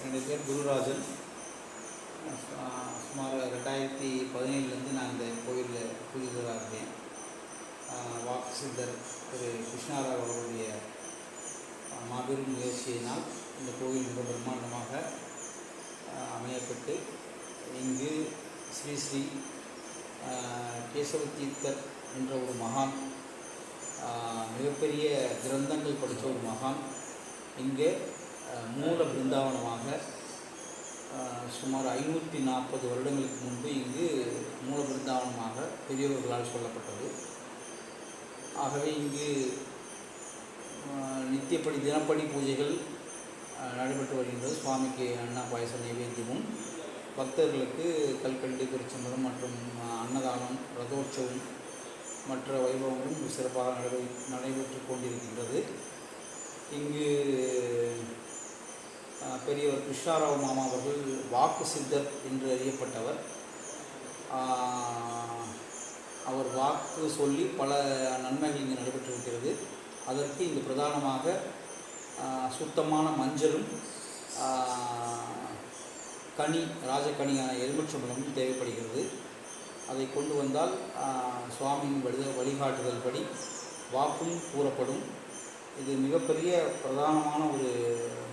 என்னுடைய பேர் குருராஜன். சுமார் 2017 நான் இந்த கோவிலில் பூஜிதராக இருக்கேன். வாக்கு சித்தர் திரு கிருஷ்ணாராவ் அவருடைய மாபெரும் முயற்சியினால் இந்த கோவில் மிக பிரம்மாண்டமாக அமையப்பட்டு இங்கு ஸ்ரீ ஸ்ரீ கேசவ தீர்த்தர் என்ற ஒரு மகான், மிகப்பெரிய கிரந்தங்கள் படித்த ஒரு மகான் இங்கே மூல பிருந்தாவனமாக சுமார் 540 வருடங்களுக்கு முன்பு இங்கு மூல பிருந்தாவனமாக பெரியவர்களால் சொல்லப்பட்டது. ஆகவே இங்கு நித்தியப்படி தினப்படி பூஜைகள் நடைபெற்று வருகின்றது. சுவாமிக்கு அன்னா பாயச நைவேத்தியமும், பக்தர்களுக்கு கல்கண்டு திருச்சம்பரம் மற்றும் அன்னதானம், ரதோற்சவம் மற்ற வைபவங்களும் சிறப்பாக நடைபெற்று கொண்டிருக்கின்றது. இங்கு பெரியவர் கிருஷ்ணாராவ் மாமா அவர்கள் வாக்கு சித்தர் என்று அறியப்பட்டவர். அவர் வாக்கு சொல்லி பல நன்மைகள் இங்கு நடைபெற்றிருக்கிறது. அதற்கு இங்கு பிரதானமாக சுத்தமான மஞ்சளும் கனி, ராஜக்கனியான எலுமிச்சம்பழமும் தேவைப்படுகிறது. அதை கொண்டு வந்தால் சுவாமியின் வழிகாட்டுதல் படி வாக்கும் கூறப்படும். இது மிகப்பெரிய பிரதானமான ஒரு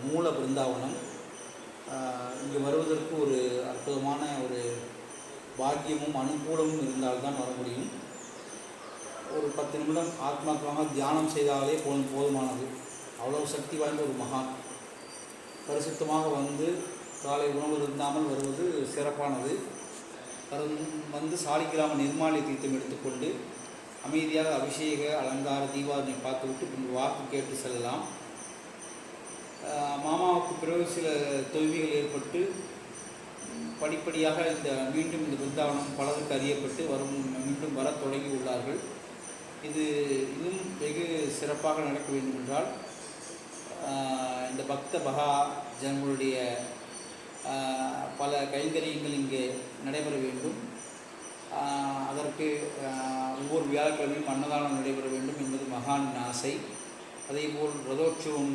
மூல பிருந்தாவனம். இங்கு வருவதற்கு ஒரு அற்புதமான ஒரு பாக்கியமும் அனுகூலமும் இருந்தால்தான் வர முடியும். ஒரு 10 நிமிடம் ஆத்மார்த்தமாக தியானம் செய்தாலே போதுமானது. அவ்வளவு சக்தி வாய்ந்த ஒரு மகான். பரிசுத்தமாக வந்து காலை உணவு இருந்தாமல் வருவது சிறப்பானது. வந்து சாலிக்கிராம நிர்மாலய தீர்த்தம் எடுத்துக்கொண்டு அமைதியாக அபிஷேக அலங்கார தீபாவளி பார்த்துவிட்டு பின்பு வாக்கு கேட்டு செல்லலாம். மாமாவுக்கு பிறகு சில தோல்விகள் ஏற்பட்டு படிப்படியாக மீண்டும் இந்த பிருந்தாவனம் பலருக்கு அறியப்பட்டு மீண்டும் வர தொடங்கி உள்ளார்கள். இது இன்னும் வெகு சிறப்பாக நடக்க வேண்டும் என்றால் இந்த பக்த பகா ஜனங்களுடைய பல கைங்கரியங்கள் இங்கே நடைபெற வேண்டும். அதற்கு ஒவ்வொரு வியாழக்கிழமையும் அன்னதானம் நடைபெற வேண்டும் என்பது மகானின் ஆசை. அதேபோல் ரதோற்சவம்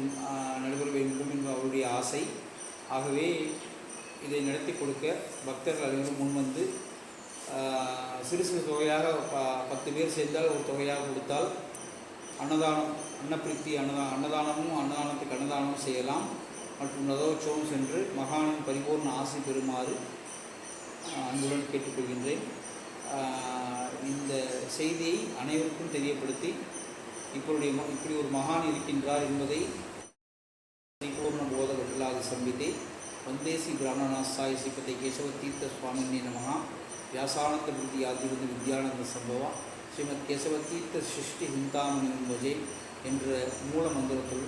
நடைபெற வேண்டும் என்பது அவருடைய ஆசை. ஆகவே இதை நடத்தி கொடுக்க பக்தர்கள் அனைவரும் முன்வந்து சிறு சிறு தொகையாக 10 பேர் சேர்ந்தால் ஒரு தொகையாக கொடுத்தால் அன்னதானம், அன்னப்பிரீத்தி அன்னதானமும் அன்னதானத்துக்கு அன்னதானமும் செய்யலாம். மற்றும் ரதோற்சவம் சென்று மகானின் பரிபூர்ண ஆசை பெறுமாறு அன்புடன் கேட்டுக்கொள்கின்றேன். இந்த செய்தியை அனைவருக்கும் தெரியப்படுத்தி இப்படி ஒரு மகான் இருக்கின்றார் என்பதை பரிபூர்ண போத விட்டலாதி சம்பித்தை வந்தேசி பிராமணாசாய் ஸ்ரீபதி கேசவ தீர்த்த சுவாமினே நமஹ வியாசானந்த புத்தி ஆதிபதி வித்யானந்த சம்பவா ஸ்ரீமத் கேசவ தீர்த்த சிருஷ்டி ஹிந்தாமணி பஜே என்ற மூல மந்திரத்தில்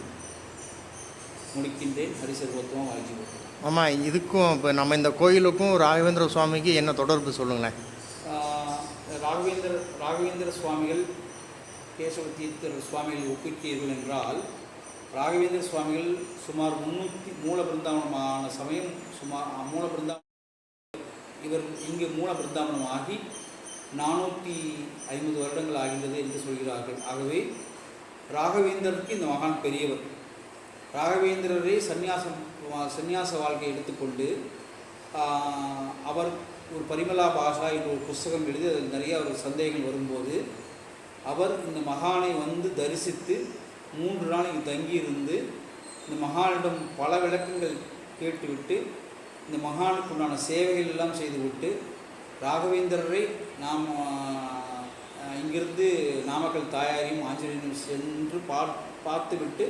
முடிக்கின்றேன். ஹரிசர்வத்துவம் வாழ்ச்சி போட்டு. ஆமாம், இதுக்கும் இப்போ நம்ம இந்த கோயிலுக்கும் ராகவேந்திர சுவாமிக்கு என்ன தொடர்பு சொல்லுங்களேன். ராகவேந்திர சுவாமிகள் கேசவ தீர்த்தர் சுவாமிகள் ஒப்பிட்டீர்கள் என்றால், ராகவேந்திர சுவாமிகள் சுமார் 300 மூல பிருந்தாவனமான சமயம் மூல பிருந்தாவனம் இவர் இங்கு மூல பிருந்தாவனம் ஆகி 450 வருடங்கள் ஆகின்றது என்று சொல்கிறார்கள். ஆகவே ராகவேந்திரருக்கு இந்த மகான் பெரியவர். ராகவேந்திரரை சந்நியாச வாழ்க்கையை எடுத்துக்கொண்டு அவர் ஒரு பரிமலா பாஷா என்ற ஒரு புஸ்தகம் எழுதி அதில் நிறைய ஒரு சந்தேகங்கள் வரும்போது அவர் இந்த மகானை வந்து தரிசித்து 3 நாள் இங்கு தங்கியிருந்து இந்த மகானிடம் பல விளக்கங்கள் கேட்டுவிட்டு இந்த மகானுக்கு உண்டான சேவைகள் எல்லாம் செய்துவிட்டு ராகவேந்திரரை நாம் இங்கிருந்து நாமக்கல் தாயாரையும் ஆஞ்சநேயரையும் சென்று பார்த்துவிட்டு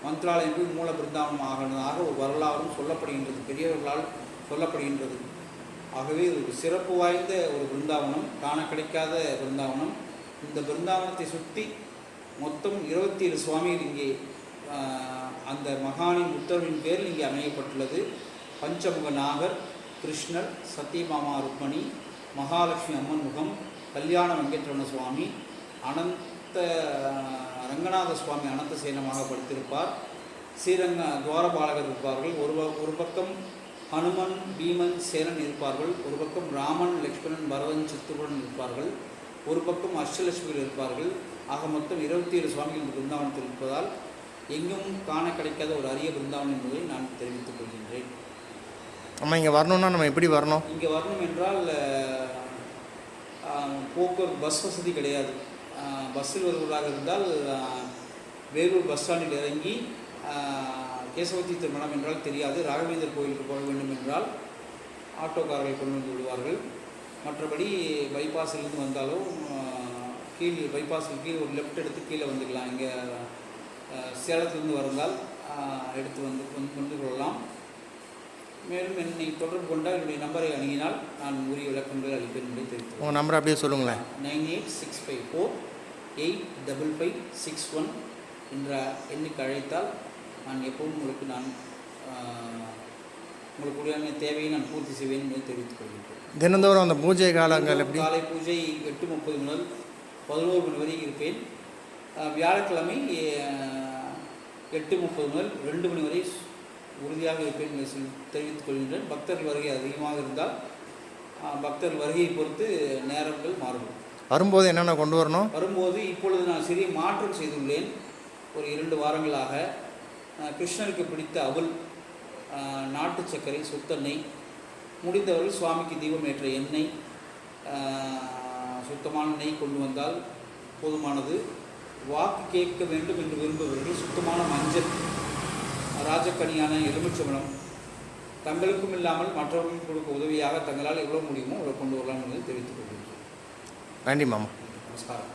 மந்திராலயம் போய் மூல பிருந்தாவனம் ஆகினதாக ஒரு வரலாறும் சொல்லப்படுகின்றது, பெரியவர்களால் சொல்லப்படுகின்றது. ஆகவே ஒரு சிறப்பு வாய்ந்த ஒரு பிருந்தாவனம், காண கிடைக்காத பிருந்தாவனம். இந்த பிருந்தாவனத்தை சுற்றி மொத்தம் 27 சுவாமிகள் இங்கே அந்த மகானின் உத்தரவின் பேரில் இங்கே அமையப்பட்டுள்ளது. பஞ்சமுக நாகர், கிருஷ்ணர், சத்தியமாமா ருக்மணி, மகாலட்சுமி அம்மன் முகம், கல்யாண வெங்கட்ரமண சுவாமி, அனந்த ரங்கநாத சுவாமி அனந்த சேனமாக படுத்திருப்பார். ஸ்ரீரங்க துவாரபாலகர் இருப்பார்கள். ஒரு பக்கம் ஹனுமன், பீமன், சேனன் இருப்பார்கள். ஒரு பக்கம் ராமன், லக்ஷ்மணன், பரதன், சித்துருடன் இருப்பார்கள். ஒரு பக்கம் அஷ்டலட்சுமிகள் இருப்பார்கள். ஆக மொத்தம் 27 சுவாமிகள் இந்த பிருந்தாவனத்தில் இருப்பதால் எங்கும் காண கிடைக்காத ஒரு அரிய பிருந்தாவனம் என்பதை நான் தெரிவித்துக் கொள்கின்றேன். நம்ம இங்கே வரணும்னா நம்ம எப்படி வரணும்? இங்கே வரணும் என்றால் போக்குவரத்து பஸ் வசதி கிடையாது. பஸ்ஸில் வருவதாக இருந்தால் வேலூர் பஸ் ஸ்டாண்டில் இறங்கி கேசவத்தி திருமணம் என்றால் தெரியாது, ராகவேந்தர் கோயிலுக்கு போக வேண்டும் என்றால் ஆட்டோக்காரர்கள் கொண்டு வந்து விடுவார்கள். மற்றபடி பைபாஸிலிருந்து வந்தாலும் கீழே பைபாஸில் கீழே ஒரு லெஃப்ட் எடுத்து கீழே வந்துக்கலாம். இங்கே சேலத்திலிருந்து வந்தால் எடுத்து வந்து கொள்ளலாம். மேலும் என்னை தொடர்பு கொண்டால் என்னுடைய நம்பரை அணுகினால் நான் உரிய விளக்கங்கள் அளிப்பேன் என்பதை தெரிவித்துள்ளேன். உங்கள் நம்பரை அப்படியே சொல்லுங்களேன். 9865485561 என்ற எண்ணுக்கு அழைத்தால் நான் எப்பவும் உங்களுக்கு உங்களுக்குரிய தேவையை நான் பூர்த்தி செய்வேன் என்பதை தெரிவித்துக் கொள்கின்றேன். தினந்தோறும் அந்த பூஜை காலங்கள் எப்படி? காலை பூஜை 8:30 முதல் 11 மணி வரை இருப்பேன். வியாழக்கிழமை 8:30 முதல் 2 மணி வரை உறுதியாக இருப்பேன் என்று தெரிவித்துக் கொள்கின்றேன். பக்தர்கள் வருகை அதிகமாக இருந்தால் பக்தர்கள் வருகையை பொறுத்து நேரங்கள் மாறுபடும். வரும்போது என்னென்ன கொண்டு வரணும்? வரும்போது இப்பொழுது நான் சிறிய மாற்றம் செய்துள்ளேன். ஒரு 2 வாரங்களாக கிருஷ்ணருக்கு பிடித்த அவல், நாட்டு சர்க்கரை, சுத்தெண்ணெய், முடிந்தவர்கள் சுவாமிக்கு தீபம் ஏற்ற எண்ணெய், சுத்தமான நெய் கொண்டு வந்தால் போதுமானது. வாக்கு கேட்க வேண்டும் என்று விரும்புபவர்கள் சுத்தமான மஞ்சள், ராஜக்கனியான எலுமிச்சம்பழம், தங்களுக்கும் இல்லாமல் மற்றவர்களுக்கு கொடுக்க உதவியாக தங்களால் எவ்வளோ முடியுமோ அவ்வளோ கொண்டு வரலாம் என்பதை தெரிவித்துக் கொள்கிறேன். நன்றி மாமா. நமஸ்காரம்.